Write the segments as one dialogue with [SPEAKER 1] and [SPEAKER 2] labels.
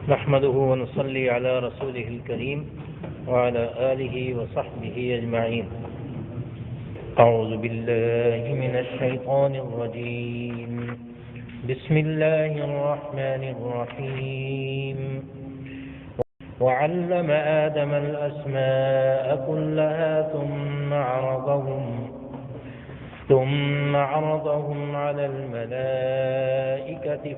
[SPEAKER 1] نحمده ونصلي على رسوله الكريم وعلى آله وصحبه أجمعين. أعوذ بالله من الشيطان الرجيم. بسم الله الرحمن الرحيم. وعلم آدم الأسماء كلها ثم عرضهم على الملائكة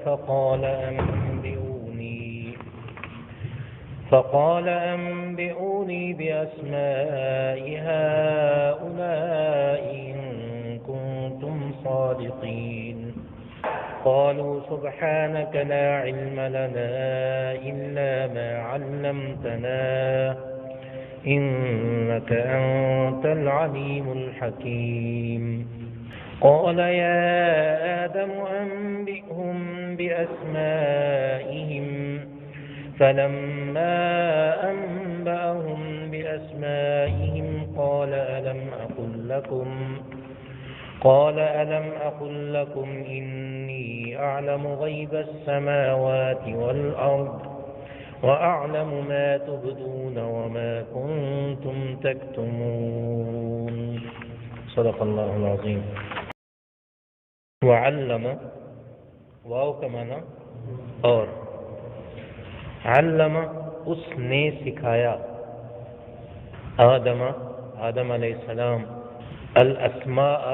[SPEAKER 1] فقال أنبئوني بأسماء هؤلاء إن كنتم صادقين. قالوا سبحانك لا علم لنا إلا ما علمتنا إنك أنت العليم الحكيم. قال يا آدم أنبئهم بأسمائهم فلما أنبأهم بأسمائهم قال ألم أقل لكم إني أعلم غيب السماوات والأرض وأعلم ما تبدون وما كنتم تكتمون. صدق اللہ العظیم. وعلم واو کا معنی اور، علم اس نے سکھایا، آدم علیہ السلام، الاسماء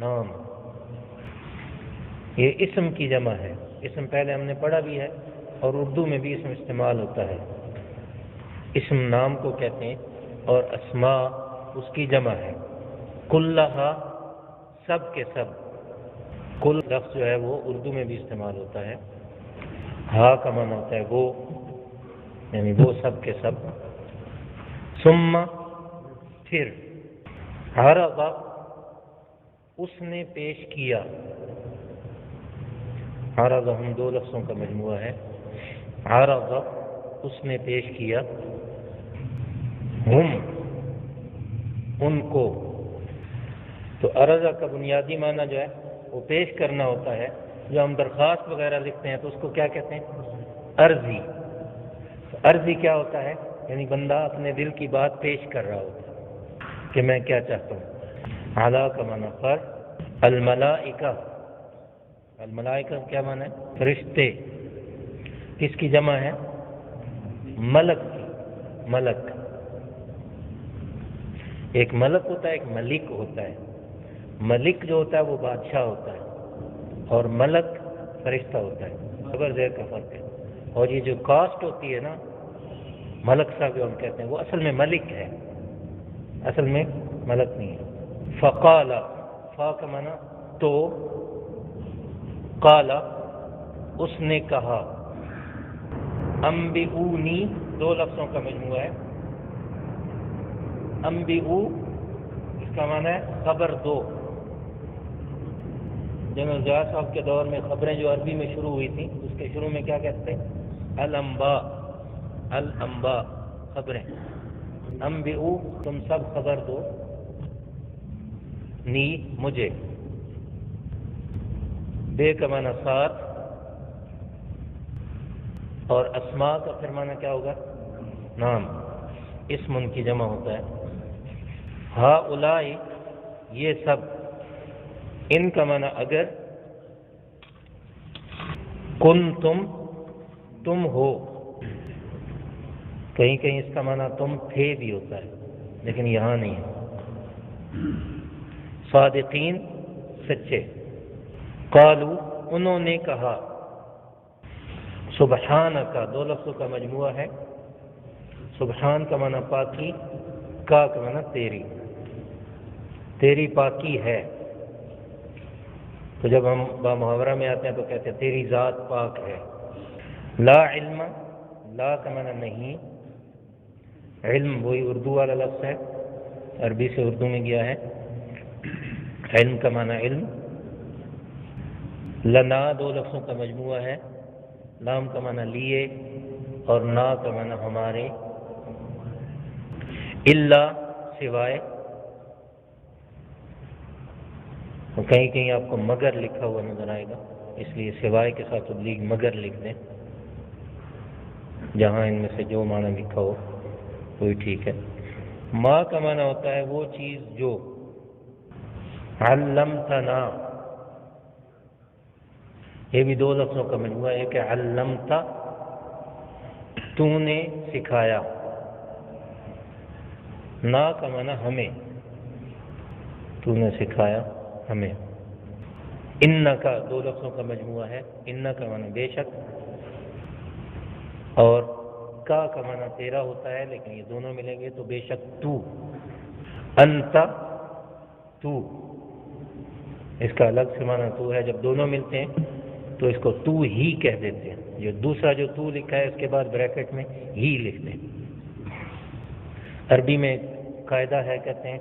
[SPEAKER 1] نام. یہ اسم کی جمع ہے. اسم پہلے ہم نے پڑھا بھی ہے اور اردو میں بھی اسم استعمال ہوتا ہے. اسم نام کو کہتے ہیں اور اسماء اس کی جمع ہے. کلھا سب کے سب. کل لفظ جو ہے وہ اردو میں بھی استعمال ہوتا ہے. ہا کا معنی ہوتا ہے وہ، یعنی وہ سب کے سب. ثم پھر، عرض اس نے پیش کیا. عرض ہم دو لفظوں کا مجموعہ ہے. عرض اس نے پیش کیا، ہم ان کو. تو عرض کا بنیادی معنی جو ہے وہ پیش کرنا ہوتا ہے. جو ہم درخواست وغیرہ لکھتے ہیں تو اس کو کیا کہتے ہیں؟ عرضی. عرضی کیا ہوتا ہے؟ یعنی بندہ اپنے دل کی بات پیش کر رہا ہوتا ہے کہ میں کیا چاہتا ہوں. اعلیٰ کا معنی پر. الملائکہ، الملائکہ کیا معنی ہے؟ فرشتے. کس کی جمع ہے؟ ملک کی. ملک، ایک ملک ہوتا ہے، ایک ملک ہوتا ہے. ملک جو ہوتا ہے وہ بادشاہ ہوتا ہے اور ملک فرشتہ ہوتا ہے. خبر زیر کا فرق ہے. اور یہ جو کاسٹ ہوتی ہے نا، ملک صاحب جو ہم کہتے ہیں، وہ اصل میں ملک ہے، اصل میں ملک نہیں ہے. فقال، فا کا معنی تو، قال اس نے کہا. انبئونی دو لفظوں کا مجموعہ ہے. انبئو اس کا معنی ہے خبر دو. جنرل ضیاء صاحب کے دور میں خبریں جو عربی میں شروع ہوئی تھیں اس کے شروع میں کیا کہتے ہیں؟ الانباء. الانباء خبریں. انبئو تم سب خبر دو، نی مجھے. بے کا معنی ساتھ، اور اسماء کا پھر معنی کیا ہوگا؟ نام. اسم ان کی جمع ہوتا ہے. ہؤلاء یہ سب. ان کا معنی اگر. کنتم تم ہو. کہیں کہیں اس کا معنی تم تھے بھی ہوتا ہے لیکن یہاں نہیں ہے. صادقین سچے. قالوا انہوں نے کہا. سبحان کا دو لفظوں کا مجموعہ ہے. سبحان کا معنی پاکی، کا معنی تیری. تیری پاکی ہے. تو جب ہم با محاورہ میں آتے ہیں تو کہتے ہیں تیری ذات پاک ہے. لا علم، لا کا معنی نہیں. علم وہی اردو والا لفظ ہے، عربی سے اردو میں گیا ہے. علم کا معنی علم. لنا دو لفظوں کا مجموعہ ہے. لام کا معنی لیے اور نا کا معنی ہمارے. الا سوائے. تو کہیں کہیں آپ کو مگر لکھا ہوا نظر آئے گا، اس لیے سوائے کے ساتھ تبلیغ مگر لکھ دیں. جہاں ان میں سے جو معنی لکھا ہو وہی ٹھیک ہے۔ ما کا معنی ہوتا ہے وہ چیز جو علمتنا، یہ بھی دو لفظوں کا مجموعہ ہے کہ علمتا تو نے سکھایا، نا کا معنی ہمیں، تو نے سکھایا ہمیں۔ ان کا دو لفظوں کا مجموعہ ہے، ان کا معنی بے شک، اور کا معنی تیرا ہوتا ہے، لیکن یہ دونوں ملیں گے تو بے شک تو، انت تو، اس کا الگ سے معنی تو ہے، جب دونوں ملتے ہیں تو اس کو تو ہی کہہ دیتے ہیں۔ جو دوسرا جو تو لکھا ہے اس کے بعد بریکٹ میں ہی لکھ دیں۔ عربی میں قاعدہ ہے، کہتے ہیں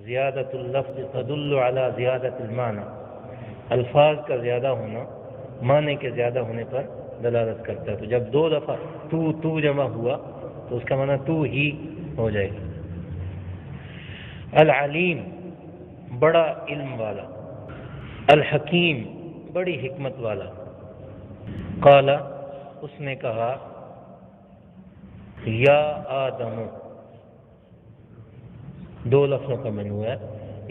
[SPEAKER 1] زیادت اللفظ تدل علی زیادت المعنی، الفاظ کا زیادہ ہونا معنی کے زیادہ ہونے پر دلالت کرتا ہے۔ تو جب دو دفعہ تو جمع ہوا تو اس کا معنی تو ہی ہو جائے گا۔ العلیم بڑا علم والا، الحکیم بڑی حکمت والا۔ قال اس نے کہا یا آدم، دو لفظوں کا مجموعہ ہے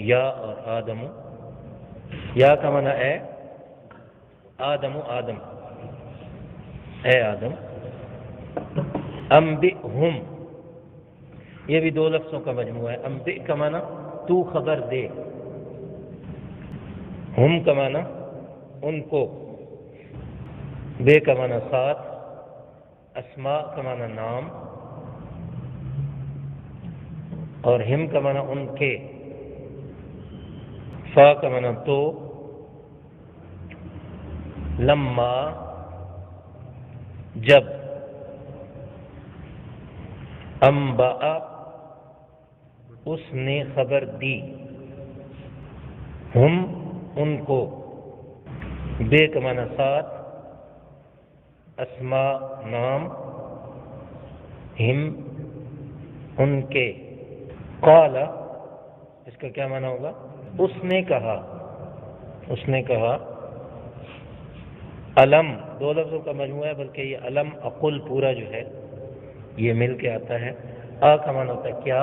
[SPEAKER 1] یا اور آدم۔ یا کا معنی اے، آدم آدم، اے آدم۔ انبئہم یہ بھی دو لفظوں کا مجموعہ ہے، انبئ کا معنی تو خبر دے، ہم کا معنی ان کو، بے کا معنی ساتھ، اسماء کا معنی نام، اور ہم کا معنی ان کے، فا کا معنی تو، لما جب، انبأ اس نے خبر دی، ہم ان کو، بے کا معنی ساتھ، اسماء نام، ہم ان کے، قال اس کا کیا معنی ہوگا؟ اس نے کہا، اس نے کہا، علم دو لفظوں کا مجموعہ ہے، بلکہ یہ علم اقل پورا جو ہے یہ مل کے آتا ہے۔ آ کا معنی ہوتا ہے کیا،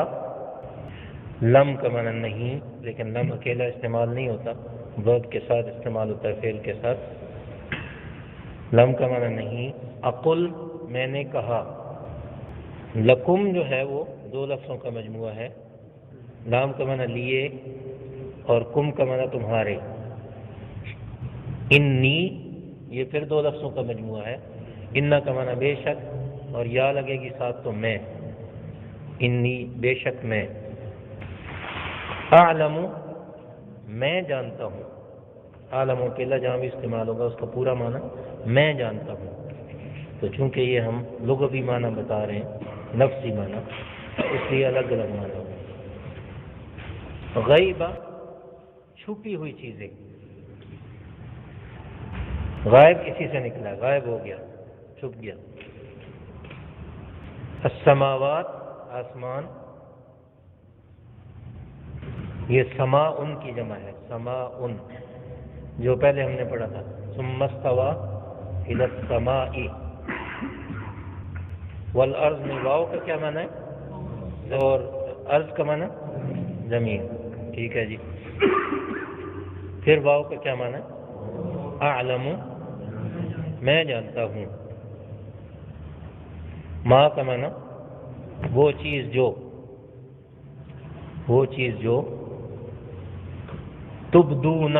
[SPEAKER 1] لم کا معنی نہیں، لیکن لم اکیلا استعمال نہیں ہوتا، ورب کے ساتھ استعمال ہوتا ہے، فعل کے ساتھ۔ لم کا معنی نہیں، اقل میں نے کہا، لکم جو ہے وہ دو لفظوں کا مجموعہ ہے، لام کا معنی لیے اور کم کا معنی تمہارے۔ انی یہ پھر دو لفظوں کا مجموعہ ہے، انا کا معنی بے شک اور یا لگے گی ساتھ تو میں، انی بے شک میں، اعلم میں جانتا ہوں، عالم اکیلا جہاں بھی استعمال ہوگا اس کا پورا معنی میں جانتا ہوں۔ تو چونکہ یہ ہم لغوی معنی بتا رہے ہیں، لفظی معنی، اس لیے الگ الگ معنی ہوگا۔ غیبہ چھپی ہوئی چیزیں، غائب اسی سے نکلا، غائب ہو گیا، چھپ گیا۔ السماوات آسمان، یہ سما ان کی جمع ہے، سما ان جو پہلے ہم نے پڑھا تھا، ثم استوى الى السماء، والارض میں واو کا کیا معنی ہے، اور ارض کا معنی زمین، ٹھیک ہے جی۔ پھر واو کا کیا معنی ہے، اعلم میں جانتا ہوں، ما کا معنی وہ چیز جو، وہ چیز جو، تبدون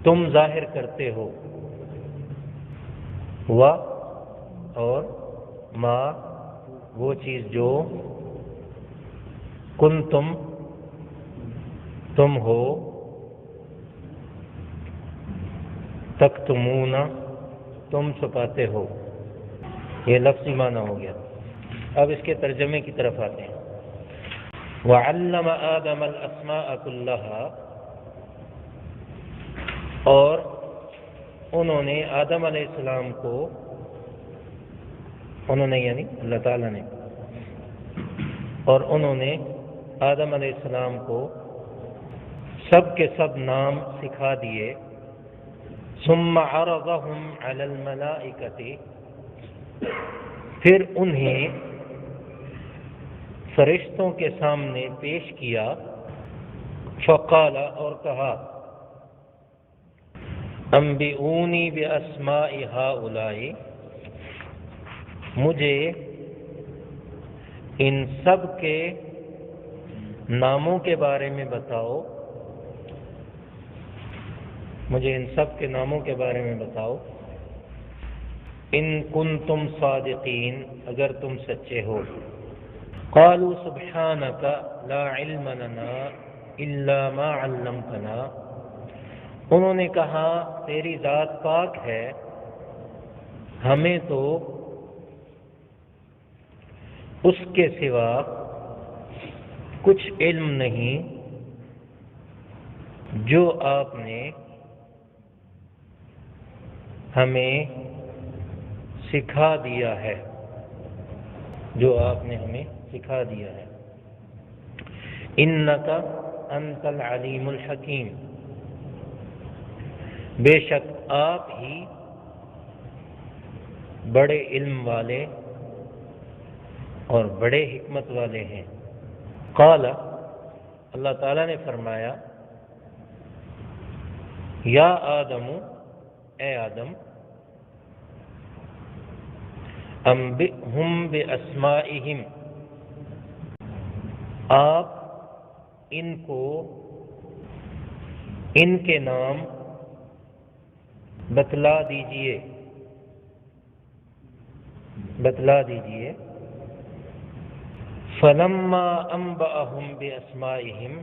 [SPEAKER 1] تم ظاہر کرتے ہو، و اور ما وہ چیز جو، کنتم تم ہو، تکتمون تم چھپاتے ہو۔ یہ لفظی معنی ہو گیا۔ اب اس کے ترجمے کی طرف آتے ہیں۔ وَعَلَّمَ آدَمَ الْأَسْمَاءَ كُلَّهَا، اور انہوں نے آدم علیہ السلام کو، انہوں نے یعنی اللہ تعالیٰ نے، اور انہوں نے آدم علیہ السلام کو سب کے سب نام سکھا دیے۔ ثم عرضهم على الملائکۃ، پھر انہیں فرشتوں کے سامنے پیش کیا، فقال، اور کہا، انبئونی باسماء ہؤلاء، مجھے ان سب کے ناموں کے بارے میں بتاؤ، مجھے ان سب کے ناموں کے بارے میں بتاؤ، ان کنتم صادقین، اگر تم سچے ہو۔ قالوا سبحانک لا علم لنا الا ما علمتنا، انہوں نے کہا تیری ذات پاک ہے، ہمیں تو اس کے سوا کچھ علم نہیں جو آپ نے ہمیں سکھا دیا ہے، جو آپ نے ہمیں سکھا دیا ہے۔ انک انت العلیم الحکیم، بے شک آپ ہی بڑے علم والے اور بڑے حکمت والے ہیں۔ قال، اللہ تعالیٰ نے فرمایا، یا آدم، اے آدم، انبئہم باسمائہم، آپ ان کو ان کے نام بتلا دیجئے، بتلا دیجئے۔ فلما انبأہم باسمائہم،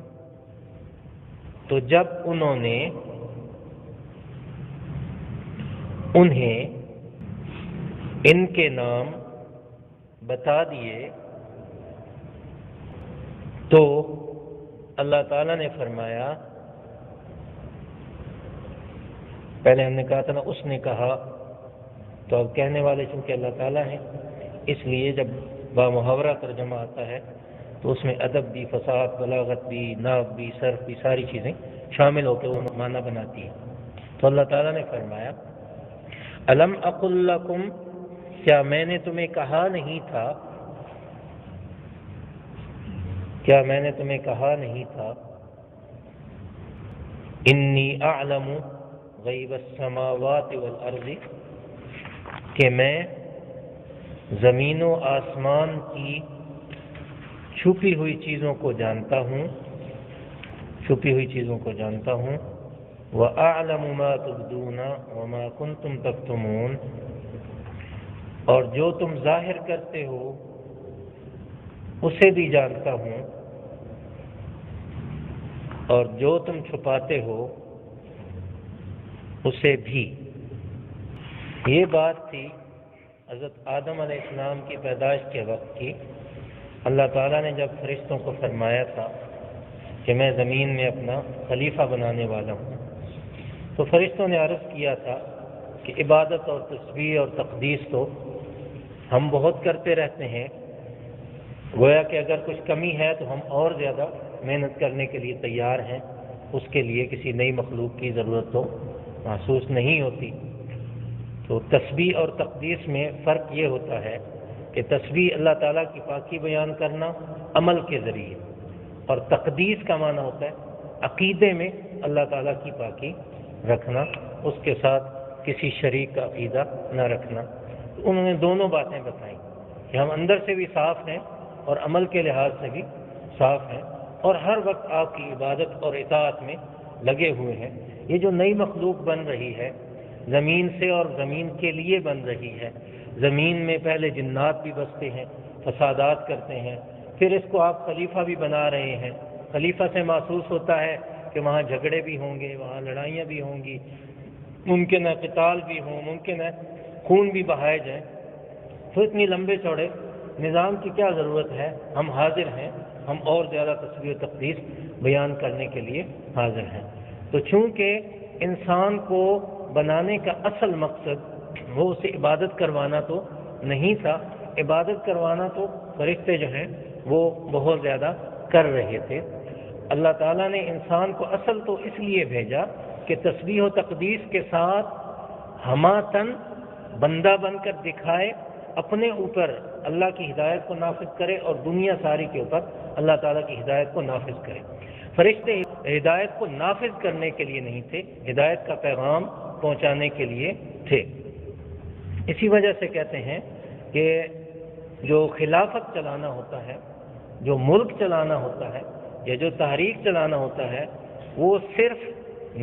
[SPEAKER 1] تو جب انہوں نے انہیں ان کے نام بتا دیے، تو اللہ تعالیٰ نے فرمایا، پہلے ہم نے کہا تھا نا اس نے کہا، تو اب کہنے والے چونکہ اللہ تعالیٰ ہیں، اس لیے جب بامحاورہ ترجمہ آتا ہے تو اس میں ادب بھی، فصاحت، بلاغت بھی، نحو بھی، صرف بھی، ساری چیزیں شامل ہو کے وہ معنی بناتی ہیں۔ تو اللہ تعالیٰ نے فرمایا، الم اقل لکم، کیا میں نے تمہیں کہا نہیں تھا، کیا میں نے تمہیں کہا نہیں تھا، انی اعلم غیب السماوات والارض، کہ میں زمین و آسمان کی چھپی ہوئی چیزوں کو جانتا ہوں، چھپی ہوئی چیزوں کو جانتا ہوں، وَأَعْلَمُ مَا تُبْدُونَ وَمَا كُنْتُمْ تَكْتُمُونَ، اور جو تم ظاہر کرتے ہو اسے بھی جانتا ہوں، اور جو تم چھپاتے ہو اسے بھی۔ یہ بات تھی حضرت آدم علیہ السلام کی پیدائش کے وقت کی۔ اللہ تعالیٰ نے جب فرشتوں کو فرمایا تھا کہ میں زمین میں اپنا خلیفہ بنانے والا ہوں، تو فرشتوں نے عرض کیا تھا کہ عبادت اور تسبیح اور تقدیس تو ہم بہت کرتے رہتے ہیں، گویا کہ اگر کچھ کمی ہے تو ہم اور زیادہ محنت کرنے کے لیے تیار ہیں، اس کے لیے کسی نئی مخلوق کی ضرورت تو محسوس نہیں ہوتی۔ تو تسبیح اور تقدیس میں فرق یہ ہوتا ہے کہ تسبیح اللہ تعالیٰ کی پاکی بیان کرنا عمل کے ذریعے، اور تقدیس کا معنی ہوتا ہے عقیدے میں اللہ تعالیٰ کی پاکی رکھنا، اس کے ساتھ کسی شریک کا عقیدہ نہ رکھنا۔ تو انہوں نے دونوں باتیں بتائیں کہ ہم اندر سے بھی صاف ہیں اور عمل کے لحاظ سے بھی صاف ہیں، اور ہر وقت آپ کی عبادت اور اطاعت میں لگے ہوئے ہیں۔ یہ جو نئی مخلوق بن رہی ہے زمین سے اور زمین کے لیے بن رہی ہے، زمین میں پہلے جنات بھی بستے ہیں، فسادات کرتے ہیں، پھر اس کو آپ خلیفہ بھی بنا رہے ہیں۔ خلیفہ سے محسوس ہوتا ہے کہ وہاں جھگڑے بھی ہوں گے، وہاں لڑائیاں بھی ہوں گی، ممکن ہے قتال بھی ہوں، ممکن ہے خون بھی بہائے جائیں۔ تو اتنی لمبے چوڑے نظام کی کیا ضرورت ہے؟ ہم حاضر ہیں، ہم اور زیادہ تسبیح و تقدیس بیان کرنے کے لیے حاضر ہیں۔ تو چونکہ انسان کو بنانے کا اصل مقصد وہ اسے عبادت کروانا تو نہیں تھا، عبادت کروانا تو فرشتے جو ہیں وہ بہت زیادہ کر رہے تھے۔ اللہ تعالیٰ نے انسان کو اصل تو اس لیے بھیجا کہ تسبیح و تقدیس کے ساتھ ہماتن بندہ بن کر دکھائے اپنے اوپر اللہ کی ہدایت کو نافذ کرے اور دنیا ساری کے اوپر اللہ تعالیٰ کی ہدایت کو نافذ کرے۔ فرشتے ہدایت کو نافذ کرنے کے لیے نہیں تھے، ہدایت کا پیغام پہنچانے کے لیے تھے۔ اسی وجہ سے کہتے ہیں کہ جو خلافت چلانا ہوتا ہے، جو ملک چلانا ہوتا ہے یا جو تحریک چلانا ہوتا ہے، وہ صرف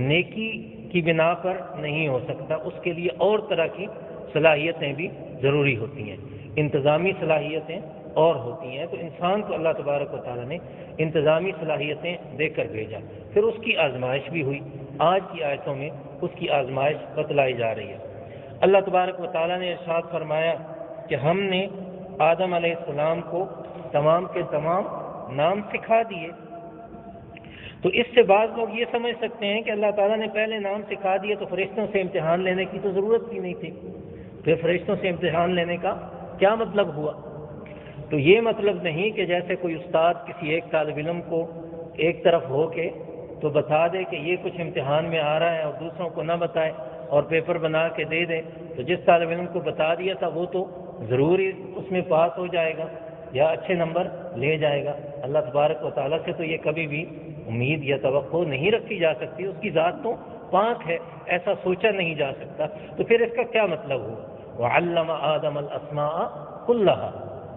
[SPEAKER 1] نیکی کی بنا پر نہیں ہو سکتا، اس کے لیے اور طرح کی صلاحیتیں بھی ضروری ہوتی ہیں، انتظامی صلاحیتیں اور ہوتی ہیں۔ تو انسان کو اللہ تبارک و تعالیٰ نے انتظامی صلاحیتیں دے کر بھیجا، پھر اس کی آزمائش بھی ہوئی۔ آج کی آیتوں میں اس کی آزمائش بتلائی جا رہی ہے۔ اللہ تبارک و تعالیٰ نے ارشاد فرمایا کہ ہم نے آدم علیہ السلام کو تمام کے تمام نام سکھا دیے۔ تو اس سے بعض لوگ یہ سمجھ سکتے ہیں کہ اللہ تعالیٰ نے پہلے نام سکھا دیے تو فرشتوں سے امتحان لینے کی تو ضرورت بھی نہیں تھی، پھر فرشتوں سے امتحان لینے کا کیا مطلب ہوا؟ تو یہ مطلب نہیں کہ جیسے کوئی استاد کسی ایک طالب علم کو ایک طرف ہو کے تو بتا دے کہ یہ کچھ امتحان میں آ رہا ہے اور دوسروں کو نہ بتائے اور پیپر بنا کے دے دے، تو جس طالب علم کو بتا دیا تھا وہ تو ضروری اس میں پاس ہو جائے گا یا اچھے نمبر لے جائے گا۔ اللہ تبارک و تعالیٰ سے تو یہ کبھی بھی امید یا توقع نہیں رکھی جا سکتی، اس کی ذات تو پاک ہے، ایسا سوچا نہیں جا سکتا۔ تو پھر اس کا کیا مطلب ہوا؟ وَعَلَّمَ آدَمَ الْأَسْمَاءَ كُلَّهَا،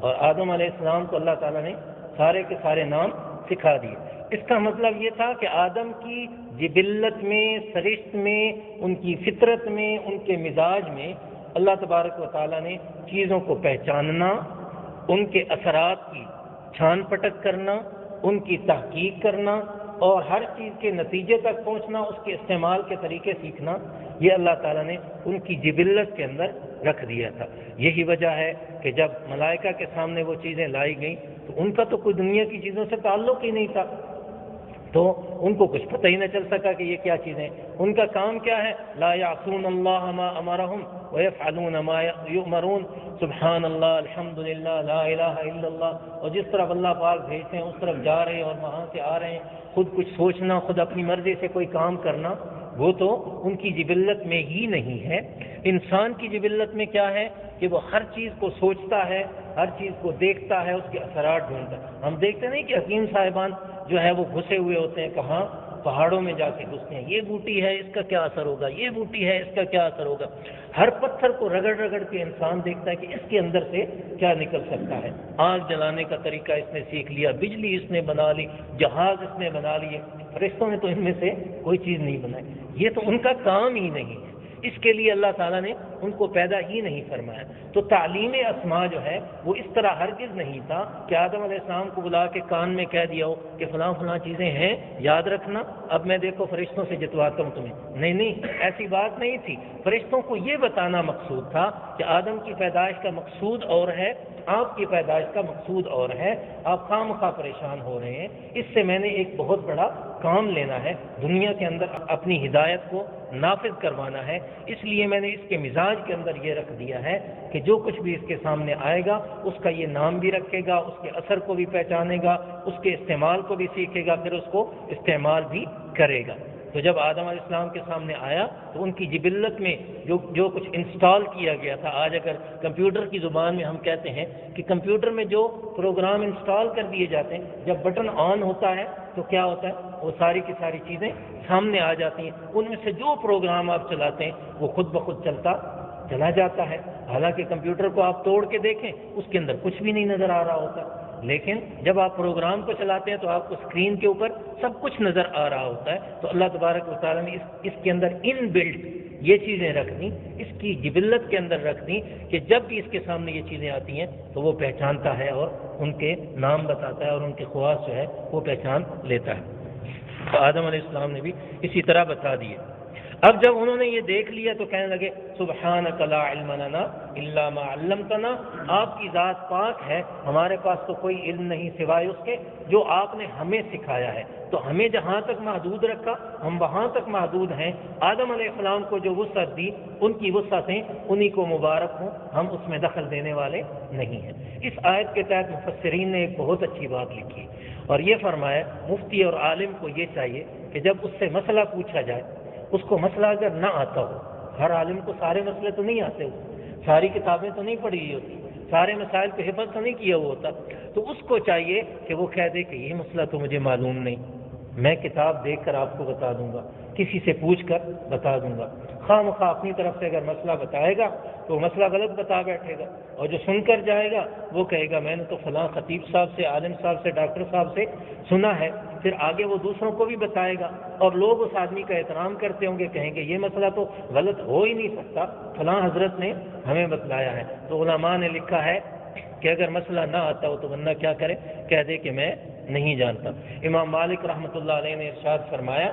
[SPEAKER 1] اور آدم علیہ السلام کو اللہ تعالیٰ نے سارے کے سارے نام سکھا دیے۔ اس کا مطلب یہ تھا کہ آدم کی جبلت میں، سرشت میں، ان کی فطرت میں، ان کے مزاج میں اللہ تبارک و تعالیٰ نے چیزوں کو پہچاننا، ان کے اثرات کی چھان پٹک کرنا، ان کی تحقیق کرنا اور ہر چیز کے نتیجے تک پہنچنا، اس کے استعمال کے طریقے سیکھنا، یہ اللہ تعالیٰ نے ان کی جبلت کے اندر رکھ دیا تھا۔ یہی وجہ ہے کہ جب ملائکہ کے سامنے وہ چیزیں لائی گئیں تو ان کا تو کوئی دنیا کی چیزوں سے تعلق ہی نہیں تھا، تو ان کو کچھ پتہ ہی نہ چل سکا کہ یہ کیا چیزیں۔ ان کا کام کیا ہے؟ لا یعصون اللہ ما امرہم ویفعلون ما یؤمرون، سبحان اللہ، الحمدللہ، لا الہ الا اللہ، اور جس طرف اللہ پاک بھیجتے ہیں اس طرف جا رہے ہیں اور وہاں سے آ رہے ہیں۔ خود کچھ سوچنا، خود اپنی مرضی سے کوئی کام کرنا، وہ تو ان کی جبلت میں ہی نہیں ہے۔ انسان کی جبلت میں کیا ہے کہ وہ ہر چیز کو سوچتا ہے، ہر چیز کو دیکھتا ہے، اس کے اثرات ڈھونڈتا ہے۔ ہم دیکھتے نہیں کہ حکیم صاحبان جو ہے وہ گھسے ہوئے ہوتے ہیں، کہاں؟ پہاڑوں میں جا کے گھستے ہیں۔ یہ بوٹی ہے، اس کا کیا اثر ہوگا، یہ بوٹی ہے، اس کا کیا اثر ہوگا۔ ہر پتھر کو رگڑ رگڑ کے انسان دیکھتا ہے کہ اس کے اندر سے کیا نکل سکتا ہے۔ آگ جلانے کا طریقہ اس نے سیکھ لیا، بجلی اس نے بنا لی، جہاز اس نے بنا لیے۔ فرشتوں نے تو ان میں سے کوئی چیز نہیں بنائی، یہ تو ان کا کام ہی نہیں ہے، اس کے لیے اللہ تعالیٰ نے ان کو پیدا ہی نہیں فرمایا۔ تو تعلیم اسماء جو ہے وہ اس طرح ہرگز نہیں تھا کہ آدم علیہ السلام کو بلا کے کان میں کہہ دیا ہو کہ فلاں فلاں چیزیں ہیں، یاد رکھنا، اب میں دیکھو فرشتوں سے جتواتا ہوں تمہیں۔ نہیں نہیں، ایسی بات نہیں تھی۔ فرشتوں کو یہ بتانا مقصود تھا کہ آدم کی پیدائش کا مقصود اور ہے، آپ کی پیدائش کا مقصود اور ہے، آپ خواہ مخواہ پریشان ہو رہے ہیں، اس سے میں نے ایک بہت بڑا کام لینا ہے، دنیا کے اندر اپنی ہدایت کو نافذ کروانا ہے، اس لیے میں نے اس کے مزاج کے اندر یہ رکھ دیا ہے کہ جو کچھ بھی اس کے سامنے آئے گا اس کا یہ نام بھی رکھے گا، اس کے اثر کو بھی پہچانے گا، اس کے استعمال کو بھی سیکھے گا، پھر اس کو استعمال بھی کرے گا۔ تو جب آدم علیہ السلام کے سامنے آیا تو ان کی جبلت میں جو کچھ انسٹال کیا گیا تھا، آج اگر کمپیوٹر کی زبان میں ہم کہتے ہیں کہ کمپیوٹر میں جو پروگرام انسٹال کر دیے جاتے ہیں، جب بٹن آن ہوتا ہے تو کیا ہوتا ہے؟ وہ ساری کی ساری چیزیں سامنے آ جاتی ہیں، ان میں سے جو پروگرام آپ چلاتے ہیں وہ خود بخود چلتا چلا جاتا ہے۔ حالانکہ کمپیوٹر کو آپ توڑ کے دیکھیں اس کے اندر کچھ بھی نہیں نظر آ رہا ہوتا، لیکن جب آپ پروگرام کو چلاتے ہیں تو آپ کو اسکرین کے اوپر سب کچھ نظر آ رہا ہوتا ہے۔ تو اللہ تبارک و تعالیٰ نے اس کے اندر ان بلٹ یہ چیزیں رکھ دیں، اس کی جبلت کے اندر رکھ دیں کہ جب بھی اس کے سامنے یہ چیزیں آتی ہیں تو وہ پہچانتا ہے اور ان کے نام بتاتا ہے اور ان کے خواص جو ہے وہ پہچان لیتا ہے۔ تو آدم علیہ السلام نے بھی اسی طرح بتا دیے۔ اب جب انہوں نے یہ دیکھ لیا تو کہنے لگے سبحانک لا علم لنا الا ما علمتنا، آپ کی ذات پاک ہے، ہمارے پاس تو کوئی علم نہیں سوائے اس کے جو آپ نے ہمیں سکھایا ہے۔ تو ہمیں جہاں تک محدود رکھا ہم وہاں تک محدود ہیں۔ آدم علیہ السلام کو جو وسعت دی ان کی وسعتیں انہی کو مبارک ہوں، ہم اس میں دخل دینے والے نہیں ہیں۔ اس آیت کے تحت مفسرین نے ایک بہت اچھی بات لکھی اور یہ فرمایا مفتی اور عالم کو یہ چاہیے کہ جب اس سے مسئلہ پوچھا جائے، اس کو مسئلہ اگر نہ آتا ہو، ہر عالم کو سارے مسئلے تو نہیں آتے ہو، ساری کتابیں تو نہیں پڑھی ہوئی ہوتی، سارے مسائل پہ حفظ تو نہیں کیا ہوا ہوتا، تو اس کو چاہیے کہ وہ کہہ دے کہ یہ مسئلہ تو مجھے معلوم نہیں، میں کتاب دیکھ کر آپ کو بتا دوں گا، کسی سے پوچھ کر بتا دوں گا۔ خواہ مخواہ اپنی طرف سے اگر مسئلہ بتائے گا تو مسئلہ غلط بتا بیٹھے گا، اور جو سن کر جائے گا وہ کہے گا میں نے تو فلاں خطیب صاحب سے، عالم صاحب سے، ڈاکٹر صاحب سے سنا ہے، پھر آگے وہ دوسروں کو بھی بتائے گا، اور لوگ اس آدمی کا احترام کرتے ہوں گے، کہیں گے یہ مسئلہ تو غلط ہو ہی نہیں سکتا، فلاں حضرت نے ہمیں بتلایا ہے۔ تو علماء نے لکھا ہے کہ اگر مسئلہ نہ آتا ہو تو بندہ کیا کرے، کہہ دے کہ میں نہیں جانتا۔ امام مالک رحمۃ اللہ علیہ نے ارشاد فرمایا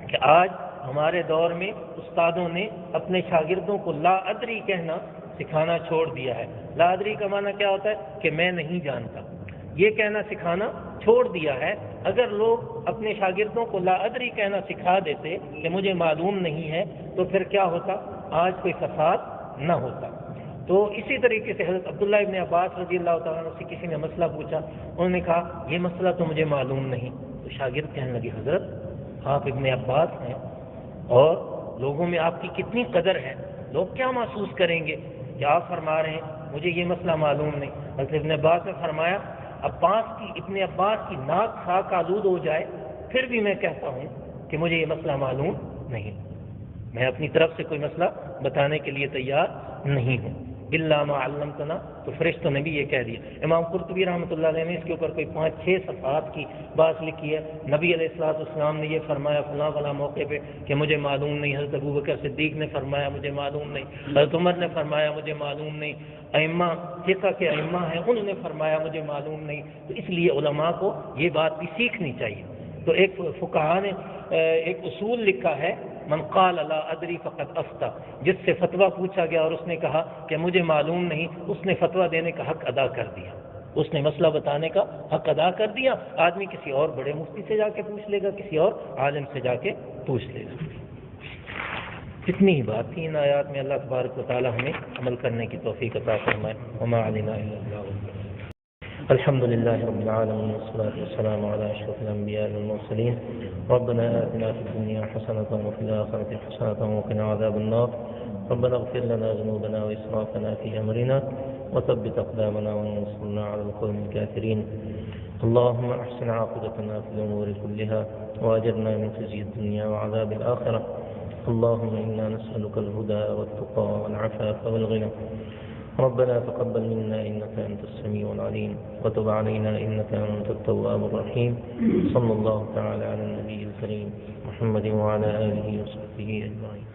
[SPEAKER 1] کہ آج ہمارے دور میں استادوں نے اپنے شاگردوں کو لا ادری کہنا سکھانا چھوڑ دیا ہے۔ لا ادری کا معنی کیا ہوتا ہے کہ میں نہیں جانتا، یہ کہنا سکھانا چھوڑ دیا ہے۔ اگر لوگ اپنے شاگردوں کو لا ادری کہنا سکھا دیتے کہ مجھے معلوم نہیں ہے تو پھر کیا ہوتا، آج کوئی فساد نہ ہوتا۔ تو اسی طریقے سے حضرت عبداللہ ابن عباس رضی اللہ تعالیٰ عنہ سے کسی نے مسئلہ پوچھا، انہوں نے کہا یہ مسئلہ تو مجھے معلوم نہیں، تو شاگرد کہنے لگے حضرت آپ ابن عباس ہیں اور لوگوں میں آپ کی کتنی قدر ہے، لوگ کیا محسوس کریں گے کہ آپ فرما رہے ہیں مجھے یہ مسئلہ معلوم نہیں۔ حضرت ابن عباس نے فرمایا ابن عباس کی ناک خاک آلود ہو جائے پھر بھی میں کہتا ہوں کہ مجھے یہ مسئلہ معلوم نہیں، میں اپنی طرف سے کوئی مسئلہ بتانے کے لیے تیار نہیں ہوں۔ الا ما علمتنا، تو فرشتوں نے بھی یہ کہہ دیا۔ امام قرطبی رحمۃ اللہ علیہ نے اس کے اوپر کوئی 5-6 صفحات کی بات لکھی ہے۔ نبی علیہ الصلوۃ والسلام نے یہ فرمایا فلاں فلاں موقع پہ کہ مجھے معلوم نہیں، حضرت ابوبکر صدیق نے فرمایا مجھے معلوم نہیں، حضرت عمر نے فرمایا مجھے معلوم نہیں، ائمہ فقہ کے ائمہ ہیں انہوں نے فرمایا مجھے معلوم نہیں۔ تو اس لیے علماء کو یہ بات بھی سیکھنی چاہیے۔ تو ایک فقہا نے ایک اصول لکھا ہے، من قال لا ادری فقد افتى، جس سے فتویٰ پوچھا گیا اور اس نے کہا کہ مجھے معلوم نہیں، اس نے فتویٰ دینے کا حق ادا کر دیا، اس نے مسئلہ بتانے کا حق ادا کر دیا۔ آدمی کسی اور بڑے مفتی سے جا کے پوچھ لے گا، کسی اور عالم سے جا کے پوچھ لے گا۔ اتنی ہی بات تھی ان آیات میں۔ اللہ تبارک و تعالی ہمیں عمل کرنے کی توفیق عطا فرمائے۔ وما علینا الا البلاغ۔ الحمد لله رب العالمين والصلاة والسلام على أشرف الأنبياء والمرسلين ربنا آتنا في الدنيا حسنة وفي الآخرة حسنة وقنا عذاب النار ربنا اغفر لنا ذنوبنا وإسرافنا في أمرنا وثبت أقدامنا وانصرنا على القوم الكافرين اللهم أحسن عاقبتنا في الأمور كلها وأجرنا من خزي الدنيا وعذاب الآخرة اللهم إنا نسألك الهدى والتقى والعفاف والغنى ربنا تقبل منا إنك أنت السميع العليم وتب علينا إنك أنت التواب الرحيم صلى الله تعالى على النبي الكريم محمد وعلى آله وصحبه أجمعين۔